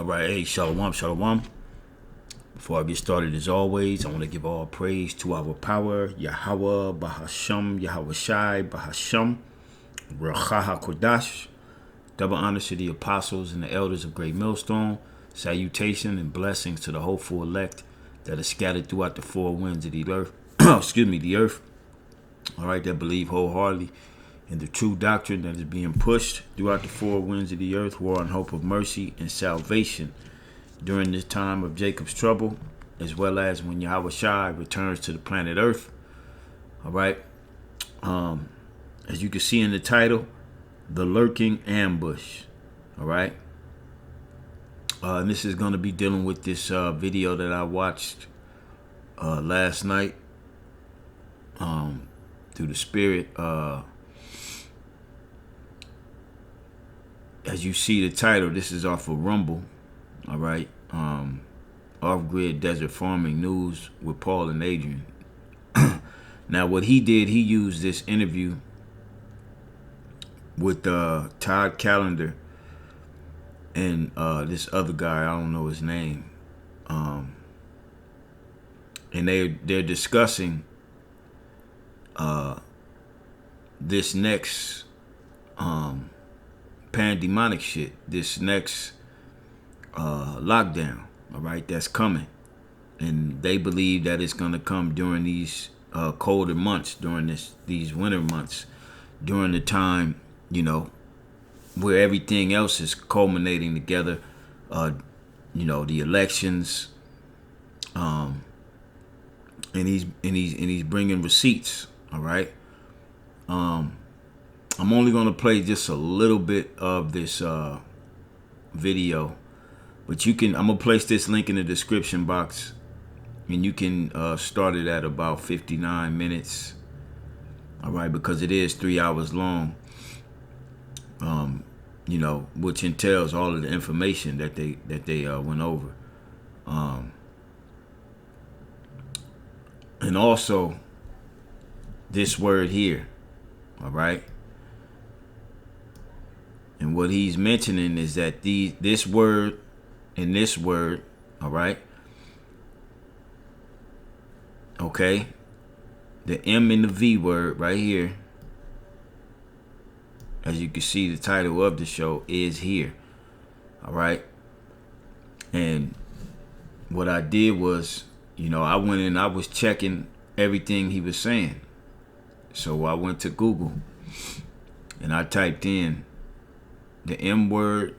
All right, hey, shalom, shalom. Before I get started, as always, I want to give all praise to our power, Yahweh, Bahasham, Yahweh Shai, Bahasham, Rachaha Kodash. Double honors to the apostles and the elders of Great Millstone. Salutation and blessings to the hopeful elect that are scattered throughout the four winds of the earth. the earth. All right, that believe wholeheartedly in the true doctrine that is being pushed throughout the four winds of the earth, who are in hope of mercy and salvation during this time of Jacob's trouble, as well as when Yahweh Shai returns to the planet Earth. All right. As you can see in the title, The Lurking Ambush. All right. And this is going to be dealing with this video that I watched last night through the Spirit. As you see the title, this is off of Rumble. All right. Off-grid desert farming news with Paul and Adrian. Now, what he did, he used this interview with Todd Callender and this other guy, I don't know his name. And they're discussing this next pandemonic shit, this next lockdown, all right, that's coming. And they believe that it's going to come during these colder months, during these winter months, during the time, where everything else is culminating together, the elections, and he's bringing receipts, all right. I'm only going to play just a little bit of this video, but I'm going to place this link in the description box, and you can start it at about 59 minutes, all right, because it is 3 hours long, which entails all of the information that they went over. And also this word here, all right. And what he's mentioning is that this word and this word, all right, okay, the M and the V word right here, as you can see, the title of the show is here, all right. And what I did was, I went in, I was checking everything he was saying. So I went to Google and I typed in the M word,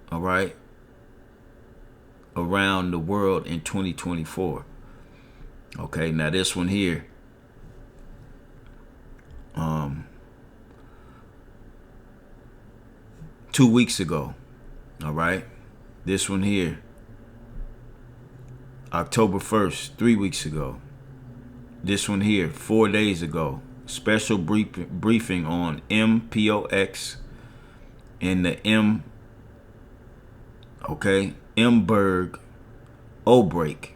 all right, around the world in 2024. Okay, now this one here, 2 weeks ago, all right, this one here, October 1st, 3 weeks ago, this one here, 4 days ago, special briefing on MPOX and the Mberg outbreak,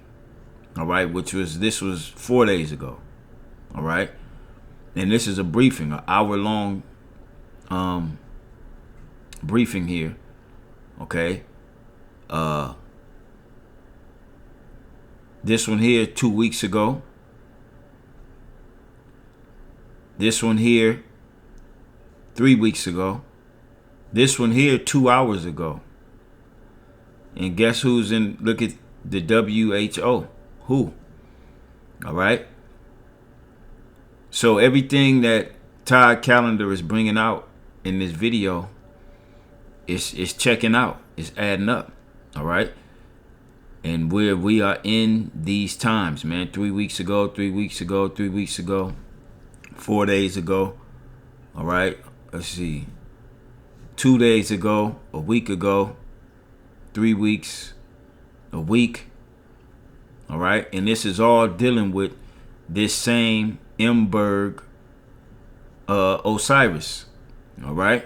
all right, this was 4 days ago, all right, and this is a briefing, an hour-long briefing here, okay. This one here 2 weeks ago, this one here 3 weeks ago, this one here 2 hours ago. And guess who's in? Look at the WHO. Who? All right. So everything that Todd Callender is bringing out in this video is checking out. It's adding up. All right. And we are in these times, man. 3 weeks ago, 3 weeks ago, 3 weeks ago, 4 days ago. All right. Let's see. 2 days ago, a week ago, 3 weeks, a week. All right. And this is all dealing with this same Mberg Osiris. All right.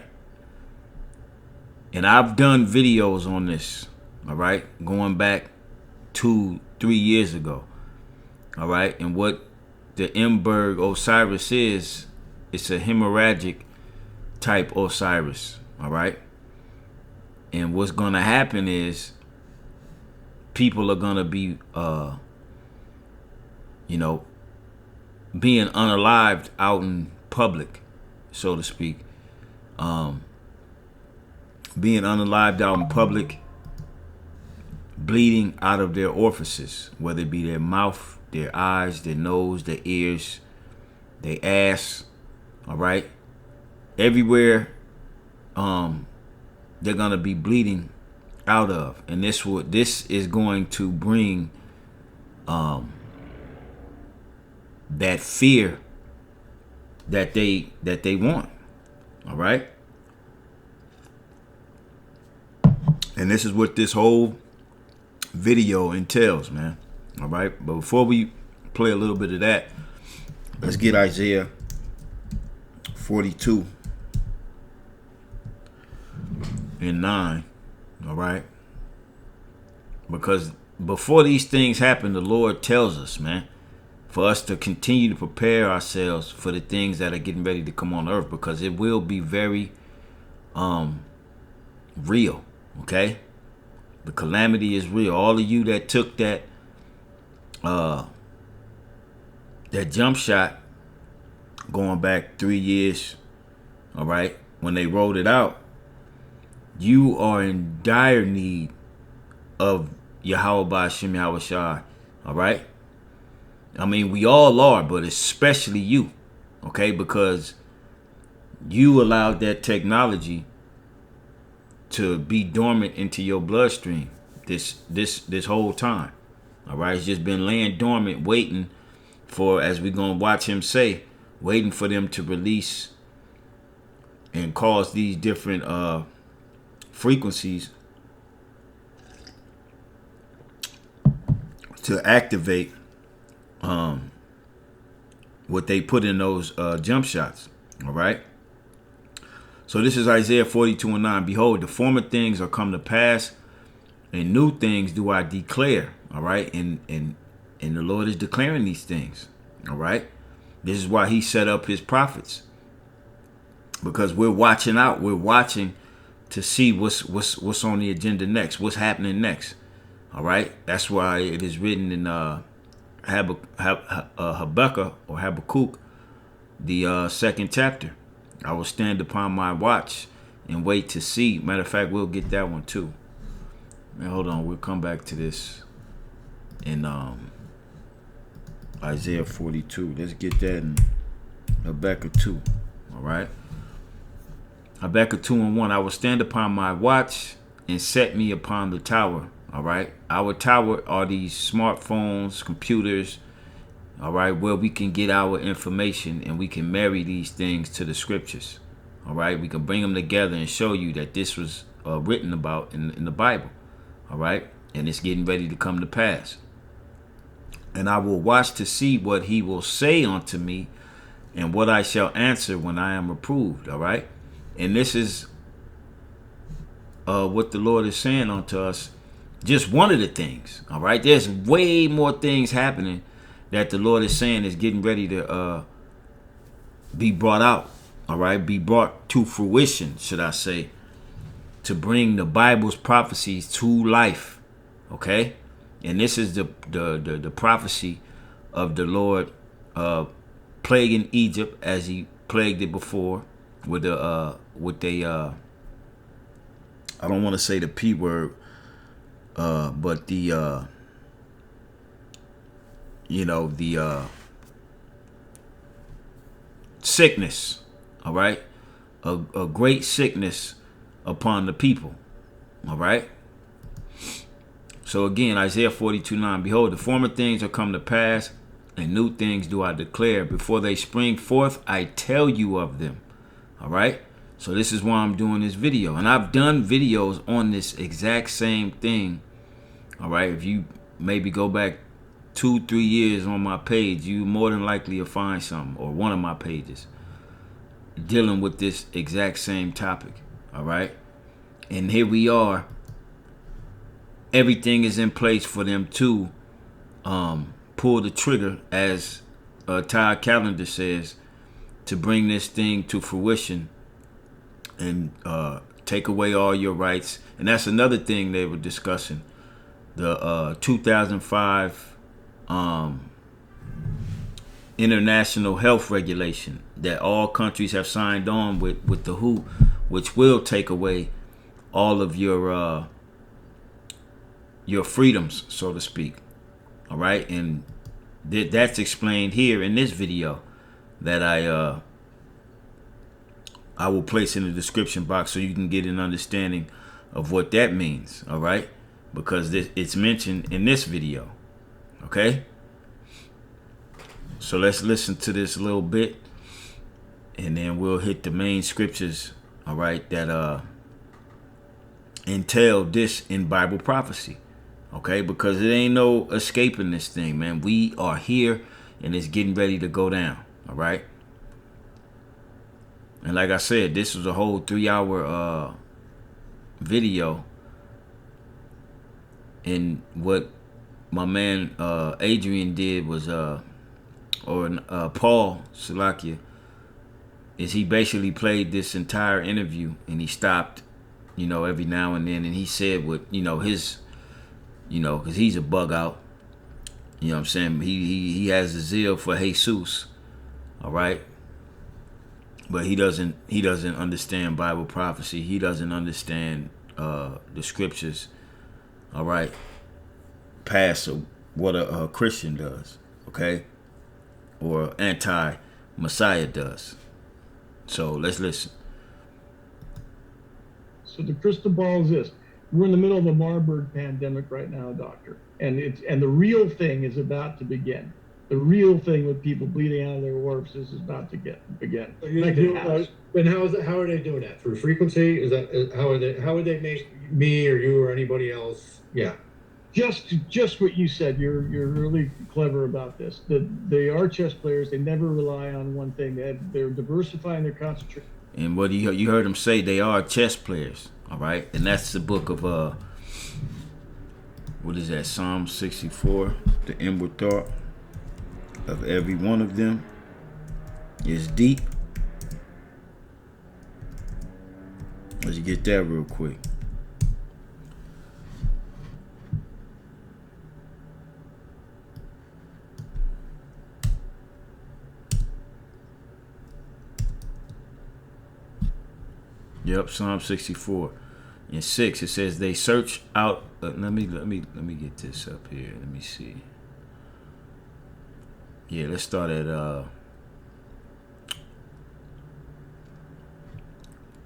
And I've done videos on this. All right. Going back 2-3 years ago. All right. And what the Mberg Osiris is, it's a hemorrhagic type Osiris. All right. And what's going to happen is people are going to be, being unalived out in public, so to speak. Being unalived out in public, bleeding out of their orifices, whether it be their mouth, their eyes, their nose, their ears, their ass, all right? Everywhere they're going to be bleeding out of. And this is going to bring that fear that they want, all right? And this is what this whole video entails, man. All right. But before we play a little bit of that, let's get Isaiah 42 and 9. All right. Because before these things happen, the Lord tells us, man, for us to continue to prepare ourselves for the things that are getting ready to come on earth, because it will be very real. Okay, the calamity is real. All of you that took that jump shot going back 3 years, all right, when they rolled it out, you are in dire need of Yahweh Ba'Shem Yahweh Shai, all right? I mean, we all are, but especially you, okay, because you allowed that technology to be dormant into your bloodstream this whole time. All right, it's just been laying dormant, waiting for, as we're gonna watch him say, waiting for them to release and cause these different frequencies to activate what they put in those jump shots. All right. So this is Isaiah 42 and 9. Behold, the former things are come to pass, and new things do I declare. All right. And the Lord is declaring these things. All right. This is why he set up his prophets. Because we're watching out. We're watching to see what's on the agenda next. What's happening next. All right. That's why it is written in Habakkuk or Habakkuk, the second chapter. I will stand upon my watch and wait to see. Matter of fact, we'll get that one too. Man, hold on. We'll come back to this in Isaiah 42. Let's get that in Habakkuk 2. All right. Habakkuk 2 and 1. I will stand upon my watch and set me upon the tower. All right. Our tower are these smartphones, computers, all right, where we can get our information and we can marry these things to the scriptures. All right. We can bring them together and show you that this was written about in the Bible. All right. And it's getting ready to come to pass. And I will watch to see what he will say unto me and what I shall answer when I am approved. All right. And this is what the Lord is saying unto us. Just one of the things. All right. There's way more things happening that the Lord is saying is getting ready to be brought out. All right. Be brought to fruition, should I say, to bring the Bible's prophecies to life. Okay. And this is the prophecy of the Lord plaguing Egypt as he plagued it before with I don't want to say the P word, but the sickness. All right. A great sickness upon the people. All right. So again, Isaiah 42:9. Behold, the former things are come to pass, and new things do I declare. Before they spring forth, I tell you of them. All right. So this is why I'm doing this video. And I've done videos on this exact same thing. All right. If you maybe go back 2-3 years on my page, you more than likely will find something, or one of my pages, dealing with this exact same topic. All right. And here we are. Everything is in place for them to pull the trigger, as Ty Calendar says, to bring this thing to fruition and take away all your rights. And that's another thing they were discussing. The 2005 international health regulation that all countries have signed on with the WHO, which will take away all of your freedoms, so to speak. All right, and that's explained here in this video that I will place in the description box so you can get an understanding of what that means. All right, because it's mentioned in this video. Okay, so let's listen to this a little bit, and then we'll hit the main scriptures. All right, that entail this in Bible prophecy. Okay, because it ain't no escaping this thing, man. We are here, and it's getting ready to go down. All right. And like I said, this was a whole 3-hour video. And what my man Adrian did was, Paul Salakia, is he basically played this entire interview, and he stopped, every now and then, and he said what, his, because he's a bug out. You know what I'm saying? He has a zeal for Jesus. All right. But he doesn't understand Bible prophecy. He doesn't understand the scriptures. All right. Past what a Christian does. Okay. Or anti-Messiah does. So let's listen. So the crystal ball is this. We're in the middle of a Marburg pandemic right now, doctor. And the real thing is about to begin. The real thing with people bleeding out of their orifices is about to begin. But how are they doing that? Through frequency? How would they make me or you or anybody else? Yeah. Just what you said. You're really clever about this. They are chess players. They never rely on one thing. They're diversifying their concentration. And what you heard him say, they are chess players. All right. And that's the book of what is that? Psalm 64. The inward thought of every one of them is deep. Let's get that real quick. Yep, Psalm 64 and 6. It says they search out. Let me get this up here. Let me see. Yeah, let's start at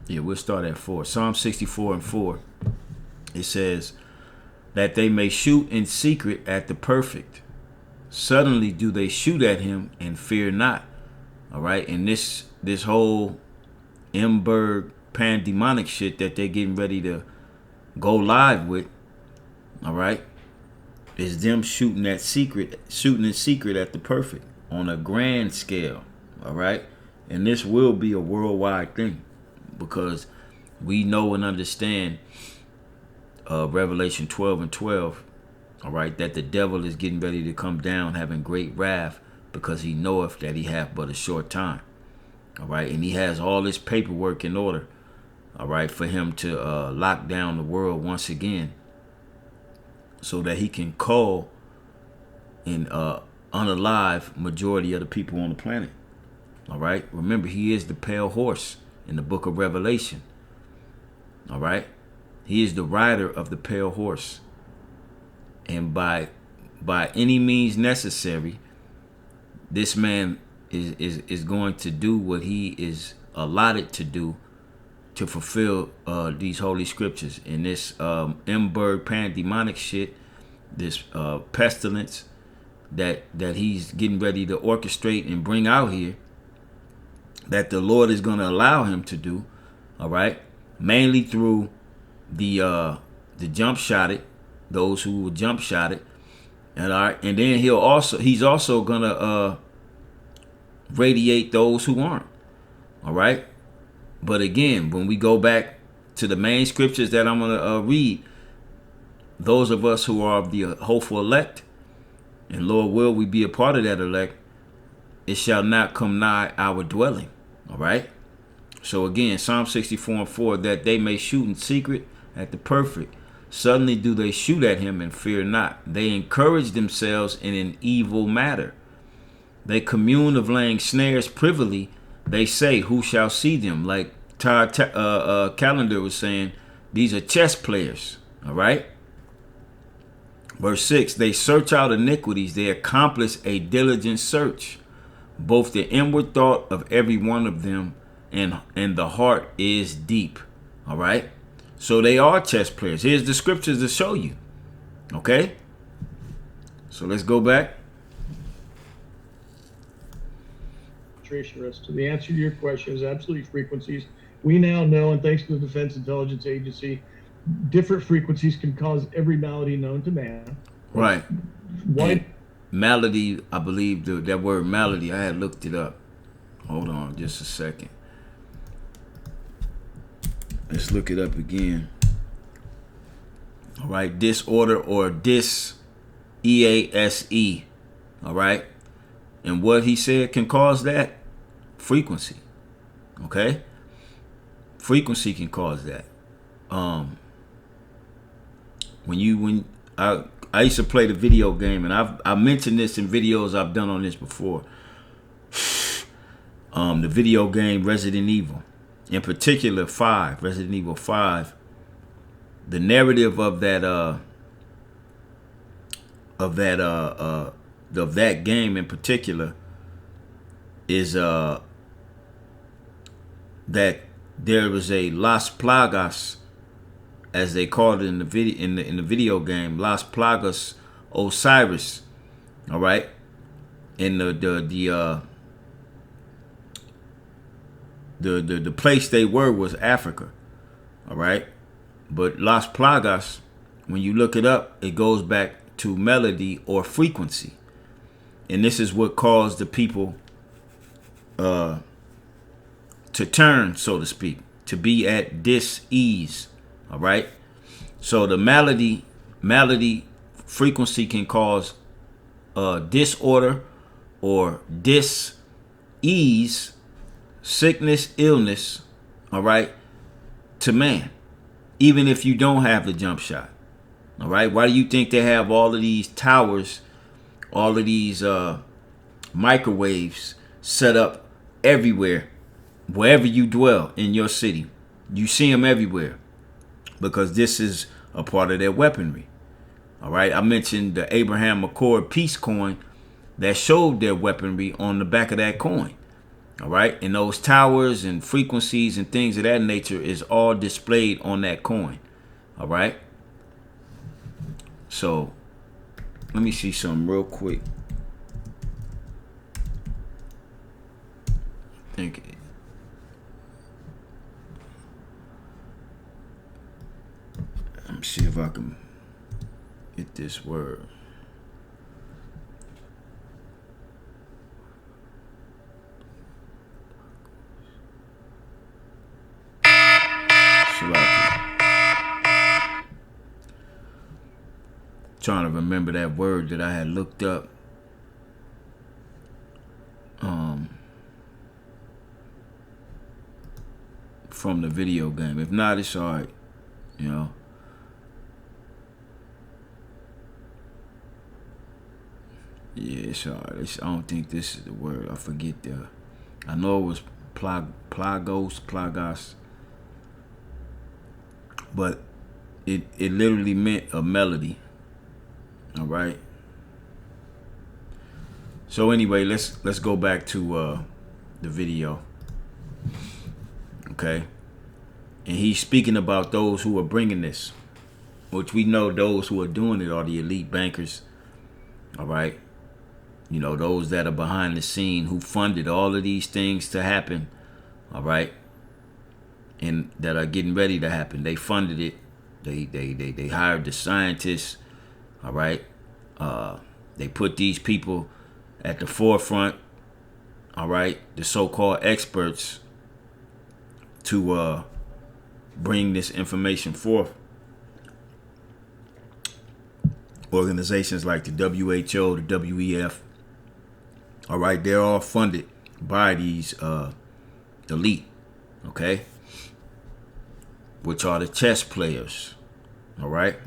we'll start at 4. Psalm 64 and 4. It says that they may shoot in secret at the perfect. Suddenly do they shoot at him and fear not. All right, and this whole Marburg pandemonic shit that they're getting ready to go live with, all right, is them shooting in secret at the perfect on a grand scale. All right, and this will be a worldwide thing because we know and understand Revelation 12 and 12, all right, that the devil is getting ready to come down having great wrath because he knoweth that he hath but a short time. All right, and he has all this paperwork in order, all right, for him to lock down the world once again so that he can call and unalive majority of the people on the planet. All right, remember, he is the pale horse in the book of Revelation. All right, he is the rider of the pale horse, and by any means necessary, this man is going to do what he is allotted to do to fulfill these holy scriptures. In this Marburg pandemonic shit, this pestilence that he's getting ready to orchestrate and bring out here, that the Lord is going to allow him to do, all right, mainly through the jump shotted, those who will jump shot it, and all right, and then he's also gonna radiate those who aren't. All right. But again, when we go back to the main scriptures that I'm going to read, those of us who are of the hopeful elect, and Lord will we be a part of that elect, it shall not come nigh our dwelling. All right. So again, Psalm 64:4, that they may shoot in secret at the perfect. Suddenly do they shoot at him and fear not. They encourage themselves in an evil matter. They commune of laying snares privily. They say, who shall see them? Like Todd Callender was saying, these are chess players. All right. Verse 6, they search out iniquities. They accomplish a diligent search. Both the inward thought of every one of them and the heart is deep. All right. So they are chess players. Here's the scriptures to show you. Okay. So let's go back. To the answer to your question is absolutely frequencies. We now know, and thanks to the Defense Intelligence Agency, different frequencies can cause every malady known to man. Right. Why? Malady, I believe that word malady, I had looked it up. Hold on just a second. Let's look it up again. All right. Disorder or EASE. All right. And what he said can cause that? Frequency. Okay? Frequency can cause that. When I used to play the video game, and I mentioned this in videos I've done on this before. The video game Resident Evil, in particular Resident Evil 5. The narrative of that game in particular is that there was a Las Plagas, as they called it in the video game, Las Plagas Osiris. All right, and the place they were was Africa. All right, but Las Plagas, when you look it up, it goes back to melody or frequency, and this is what caused the people to turn, so to speak, to be at dis-ease. All right. So the melody frequency can cause disorder or dis-ease, sickness, illness. All right. To man, even if you don't have the jump shot. All right. Why do you think they have all of these towers, all of these microwaves set up everywhere, wherever you dwell in your city? You see them everywhere because this is a part of their weaponry. All right. I mentioned the Abraham Accord peace coin that showed their weaponry on the back of that coin. All right. And those towers and frequencies and things of that nature is all displayed on that coin. All right. So let me see something real quick. I think let me see if I can get this word. Trying to remember that word that I had looked up. From the video game. If not, it's alright. You know. Yeah, it's alright. I don't think this is the word. I forget I know it was plagos, but it literally meant a melody. All right. So anyway, let's go back to the video. Okay. And he's speaking about those who are bringing this, which we know those who are doing it are the elite bankers. All right. You know, those that are behind the scene who funded all of these things to happen. All right. And that are getting ready to happen. They funded it. They hired the scientists. All right. They put these people at the forefront. All right. The so-called experts to bring this information forth. Organizations like the WHO, the WEF. All right. They're all funded by these elite. okay, which are the chess players, all right?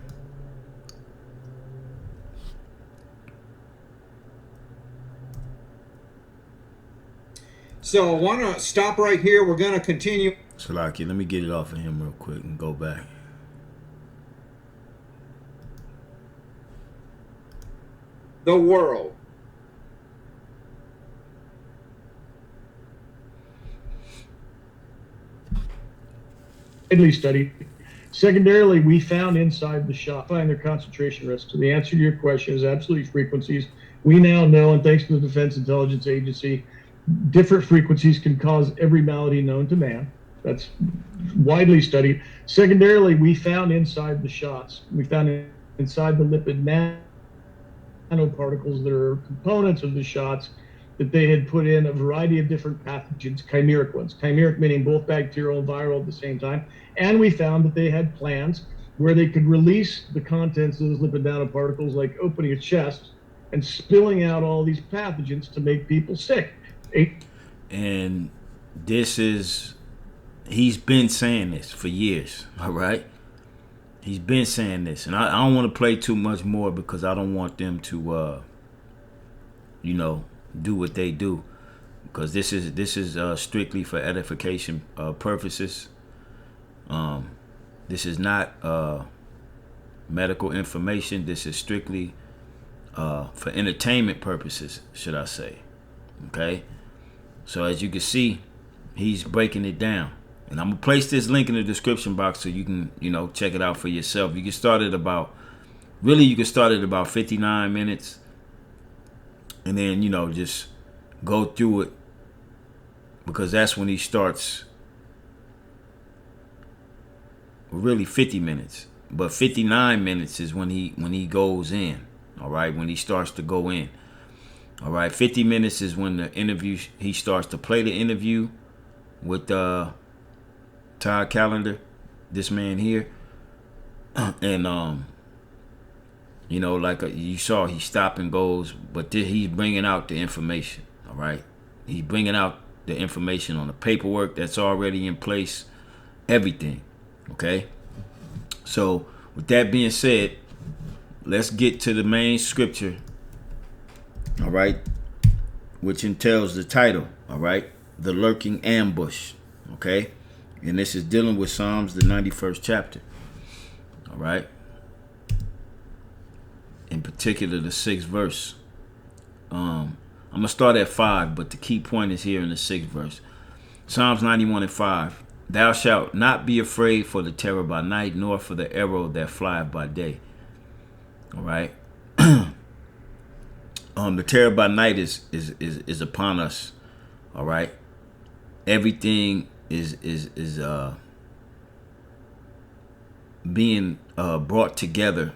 So I want to stop right here. We're going to continue. Salaki, let me get it off of him real quick and go back. The world. Widely studied. Secondarily, we found inside the shot, find their concentration risk. So the answer to your question is absolutely frequencies. We now know, and thanks to the Defense Intelligence Agency, different frequencies can cause every malady known to man. That's widely studied. Secondarily, we found inside the shots, we found inside the lipid nanoparticles that are components of the shots that they had put in a variety of different pathogens, chimeric ones. Chimeric meaning both bacterial and viral at the same time. And we found that they had plans where they could release the contents of those lipid nanoparticles, like opening a chest and spilling out all these pathogens to make people sick. And this is, he's been saying this for years, all right? He's been saying this. And I don't want to play too much more because I don't want them to, do what they do. Because this is strictly for edification purposes. This is not medical information. This is strictly for entertainment purposes, should I say. Okay? So as you can see, he's breaking it down. And I'm going to place this link in the description box so you can, check it out for yourself. You can start at about 59 minutes. And then, just go through it. Because that's when he starts. Really 50 minutes. But 59 minutes is when he goes in. All right? When he starts to go in. All right? 50 minutes is when the interview, he starts to play the interview with Todd Callender, this man here. And, like you saw, he stopped and goes. But he's bringing out the information. All right? He's bringing out the information on the paperwork that's already in place. Everything. Okay? So, with that being said, let's get to the main scripture. All right? Which entails the title. All right? The lurking ambush. Okay? And this is dealing with Psalms, the 91st chapter. All right? In particular, the 6th verse. I'm going to start at 5, but the key point is here in the 6th verse. Psalms 91 and 5. Thou shalt not be afraid for the terror by night, nor for the arrow that flieth by day. All right. The terror by night is upon us. All right. Everything is being brought together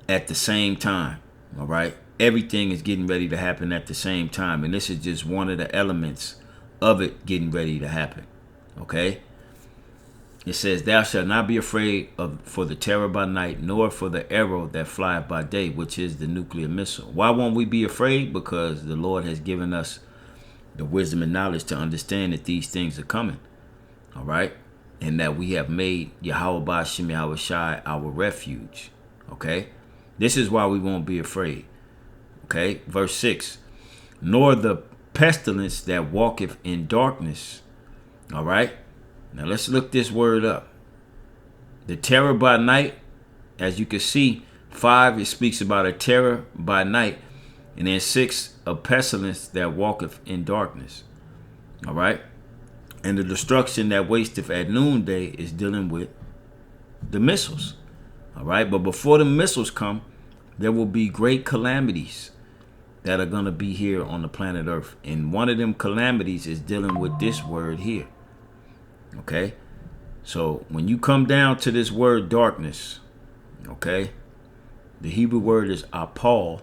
at the same time. All right. Everything is getting ready to happen at the same time. And this is just one of the elements of it getting ready to happen. Okay? It says, thou shalt not be afraid for the terror by night, nor for the arrow that flieth by day, which is the nuclear missile. Why won't we be afraid? Because the Lord has given us the wisdom and knowledge to understand that these things are coming. All right? And that we have made Yahweh Ba'ashem Yahweh Shai our refuge. Okay? This is why we won't be afraid. Okay, verse 6. Nor the pestilence that walketh in darkness. All right. Now let's look this word up. The terror by night, as you can see, 5, it speaks about a terror by night. And then 6, a pestilence that walketh in darkness. All right. And the destruction that wasteth at noonday is dealing with the missiles. All right. But before the missiles come, there will be great calamities that are going to be here on the planet Earth. And one of them calamities is dealing with this word here. Okay? So when you come down to this word darkness, okay, the Hebrew word is apal,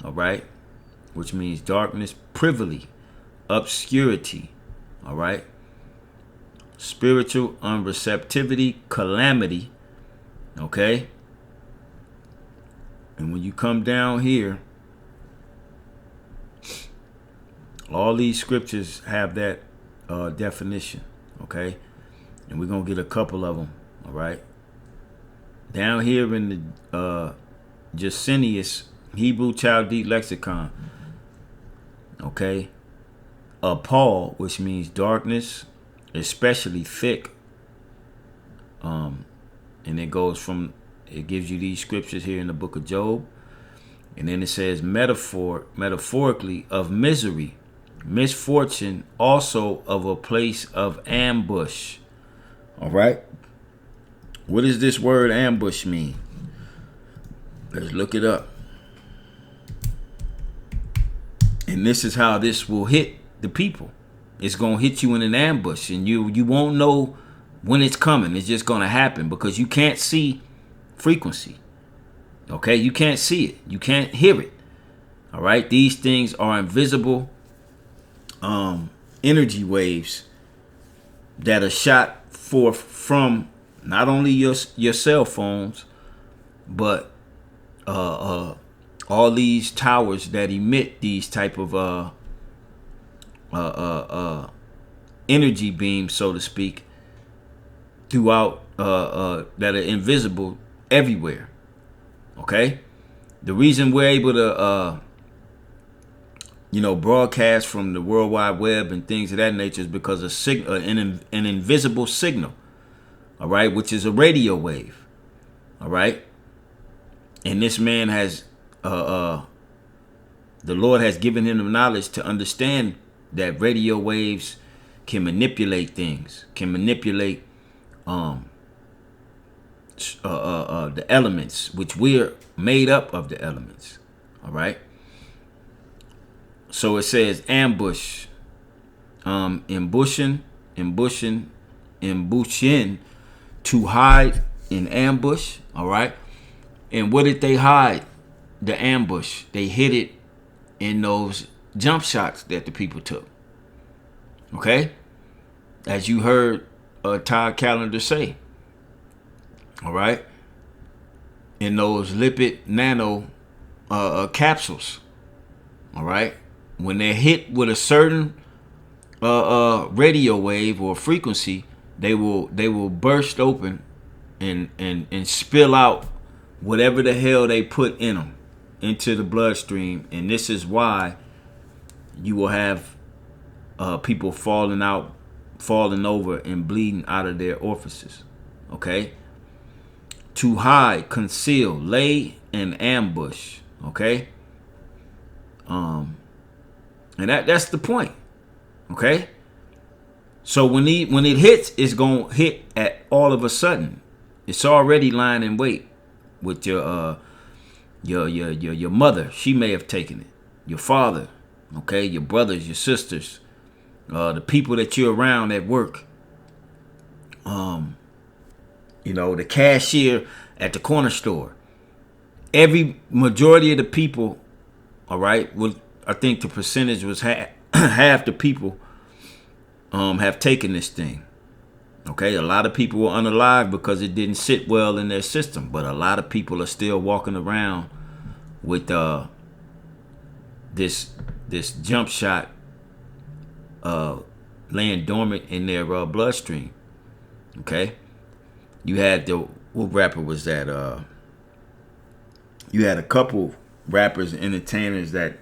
all right, which means darkness, privily, obscurity, all right, spiritual unreceptivity, calamity, okay? And when you come down here, all these scriptures have that definition. Okay, and we're gonna get a couple of them. All right. Down here in the Jacinius Hebrew Chaldee Lexicon. Okay. Paul, which means darkness, especially thick. And it goes from, it gives you these scriptures here in the book of Job. And then it says metaphorically of misery, misfortune, also of a place of ambush. All right. What does this word ambush mean? Let's look it up. And this is how this will hit the people. It's going to hit you in an ambush, and you won't know when it's coming. It's just going to happen because you can't see frequency. Okay? You can't see it. You can't hear it. All right? These things are invisible energy waves that are shot forth from not only your cell phones, but all these towers that emit these type of energy beams, so to speak, throughout that are invisible everywhere. Okay, the reason we're able to broadcast from the World Wide Web and things of that nature is because of an invisible signal. All right, which is a radio wave. All right, and this man has the Lord has given him the knowledge to understand that radio waves can manipulate things, can manipulate the elements, which we're made up of the elements. All right. So it says ambush, ambushing, to hide in ambush. All right. And what did they hide? The ambush. They hid it in those jump shots that the people took. Okay? As you heard Todd Callender say. All right? In those lipid nano capsules. All right? When they're hit with a certain radio wave or frequency, they will burst open and spill out whatever the hell they put in them into the bloodstream. And this is why you will have people falling over and bleeding out of their orifices. Okay? To hide, conceal, lay, and ambush. Okay? And that's the point. Okay? So when it hits, it's gonna hit at all of a sudden. It's already lying in wait with your mother. She may have taken it. Your father, okay, your brothers, your sisters, the people that you're around at work. The cashier at the corner store. Every majority of the people, all right, I think the percentage was half the people have taken this thing. Okay, a lot of people were unalive because it didn't sit well in their system, but a lot of people are still walking around with this jump shot laying dormant in their bloodstream. Okay, you had what rapper was that? You had a couple rappers and entertainers that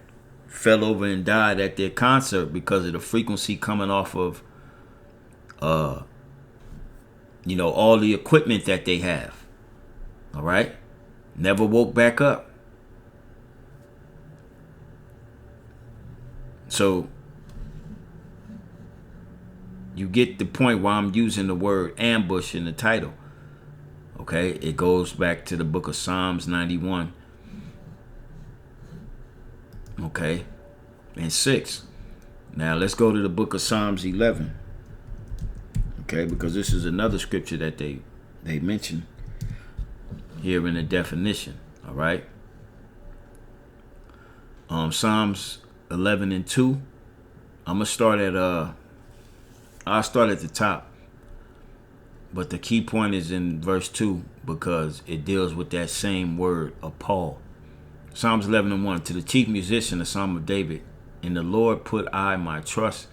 fell over and died at their concert because of the frequency coming off of all the equipment that they have. All right? Never woke back up. So you get the point why I'm using the word ambush in the title. Okay? It goes back to the book of Psalms 91. Okay? And 6. Now let's go to the book of Psalms 11. Okay, because this is another scripture that they mention here in the definition. All right. Psalms 11 and 2. I'm gonna start at I'll start at the top, but the key point is in verse 2 because it deals with that same word of Paul. Psalms 11 and 1. To the chief musician, the Psalm of David. In the Lord put I my trust.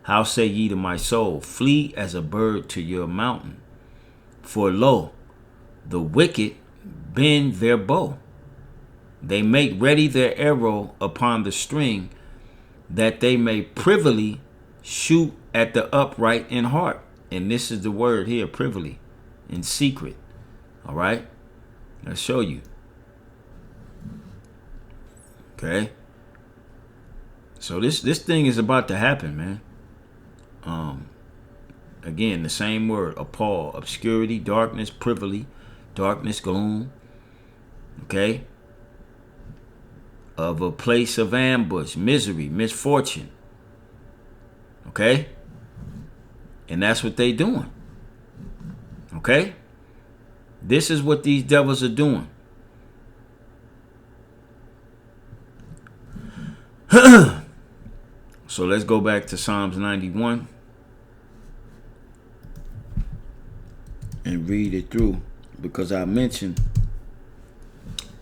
How say ye to my soul, flee as a bird to your mountain? For lo, the wicked bend their bow. They make ready their arrow upon the string, that they may privily shoot at the upright in heart. And this is the word here, privily, in secret. All right? I'll show you. Okay? So this thing is about to happen, man. Again, the same word, appall, obscurity, darkness, privily, darkness, gloom. Okay? Of a place of ambush, misery, misfortune. Okay? And that's what they doing. Okay? This is what these devils are doing. So let's go back to Psalms 91 and read it through, because I mentioned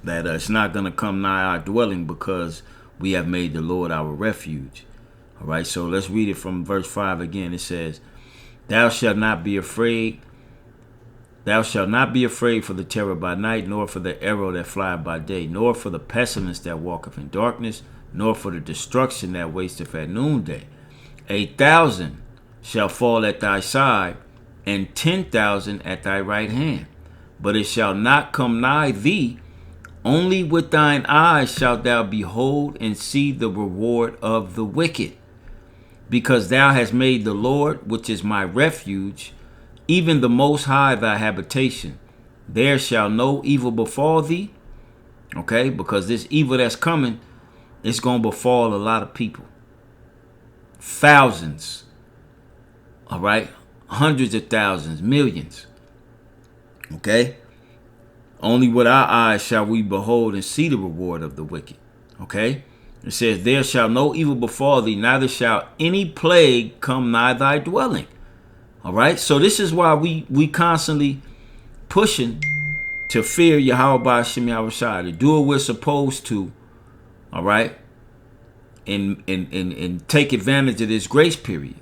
that it's not going to come nigh our dwelling because we have made the Lord our refuge. All right, so let's read it from verse 5 again. It says, Thou shalt not be afraid. Thou shalt not be afraid for the terror by night, nor for the arrow that flieth by day, nor for the pestilence that walketh in darkness, nor for the destruction that wasteth at noonday. 1,000 shall fall at thy side, and 10,000 at thy right hand, but it shall not come nigh thee. Only with thine eyes shalt thou behold and see the reward of the wicked. Because thou hast made the Lord, which is my refuge, even the Most High thy habitation. There shall no evil befall thee. Okay, because this evil that's coming, it's going to befall a lot of people. Thousands. All right. Hundreds of thousands. Millions. Okay. Only with our eyes shall we behold and see the reward of the wicked. Okay. It says, there shall no evil befall thee, neither shall any plague come nigh thy dwelling. All right. So this is why we constantly pushing to fear Yahweh Ba'ashem Yahushua, to do what we're supposed to. All right. And take advantage of this grace period.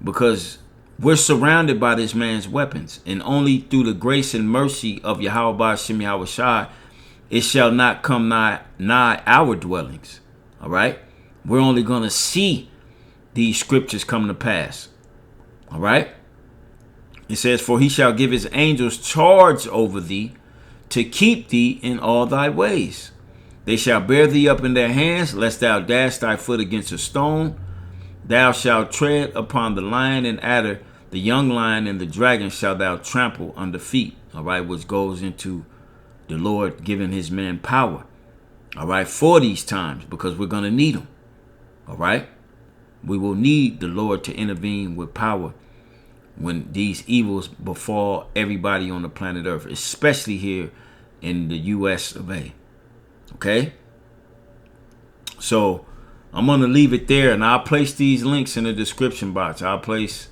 Because we're surrounded by this man's weapons. And only through the grace and mercy of Yahweh Ba'ashem Yahushua, it shall not come nigh our dwellings. All right. We're only going to see these scriptures come to pass. All right. It says, for he shall give his angels charge over thee, to keep thee in all thy ways. They shall bear thee up in their hands, lest thou dash thy foot against a stone. Thou shalt tread upon the lion and adder, the young lion and the dragon shalt thou trample under feet. All right, which goes into the Lord giving his men power. All right, for these times, because we're going to need them. All right, we will need the Lord to intervene with power when these evils befall everybody on the planet Earth, especially here in the U.S. of A. Okay, so I'm going to leave it there, and I'll place these links in the description box. I'll place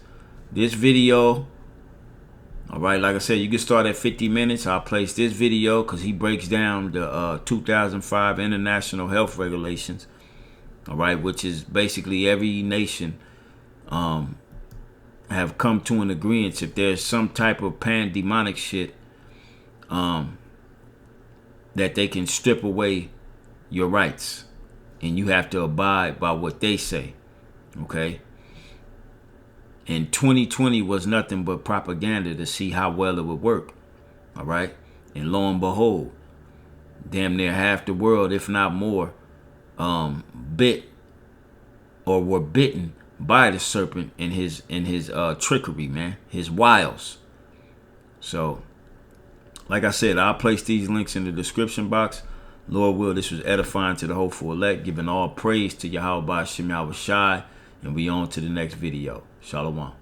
this video. All right, like I said, you can start at 50 minutes. I'll place this video because he breaks down the 2005 International Health Regulations. All right, which is basically every nation have come to an agreement if there's some type of pandemonic shit that they can strip away your rights, and you have to abide by what they say. Okay. And 2020 was nothing but propaganda to see how well it would work. All right. And lo and behold, damn near half the world, if not more, bit or were bitten by the serpent in his trickery, man, his wiles. So, like I said, I'll place these links in the description box. Lord will, this was edifying to the hopeful elect, giving all praise to Yahweh Ba'ashem Yahushua, and we on to the next video. Shalom.